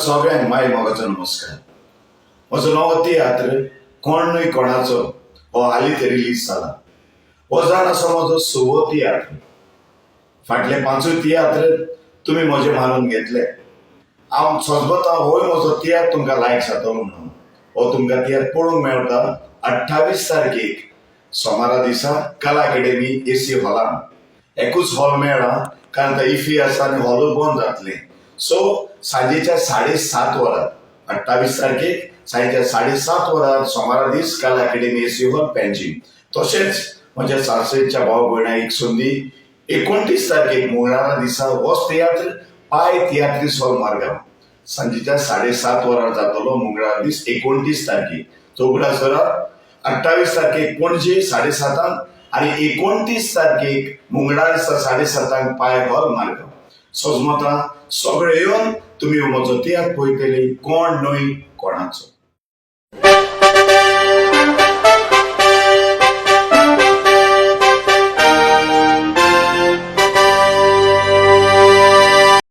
सगळ्यांक माय मोगाचो नमस्कार. म्हजो नवो तियात्र कोण न्हय कोणाचो हो हालीं ते रिलीज जाला. हो जावन आसा म्हजो 6वो तियात्र. फाटले 5 तियात्र तुमी म्हजे मानून घेतले. हांव सोजमतां होय म्हजो तियात्र तुमकां लायक जातलो म्हणून. हो तुमकां तियात्र पळोवंक मेळटा 28 तारखेक सोमारा दिसा कला अकॅडमी एसी हॉलान. एकूच हॉल मेळ्ळा कारण तो इफी आसा आनी हॉल बंद जातलें. सो सांजेच्या 7:30 वरार 28 तारखेक सांजेच्या 7:30 वरार सोमारा दीस कला अकॅडमी एसी हॉल पेंजीम. तशेंच म्हज्या सासयेच्या भाव भयणांक एक संदी 29 तारखेक मंगळारा दिसा होच तियात्र पाय तियात्रीस हॉल मारगांव सांजेच्या 7:30 वरार जातलो. मंगळार दीस 29 तारखेक चौगुडा सरार 28 तारखेक पणजे 7:30 आणि 29 तारखेक मंगळार दिसा 7:30 पाय हॉल मारगांव. सोजमतां सगळे येवन तुमी म्हजो तियात्र पळयतली कोण न्हय कोणाचो.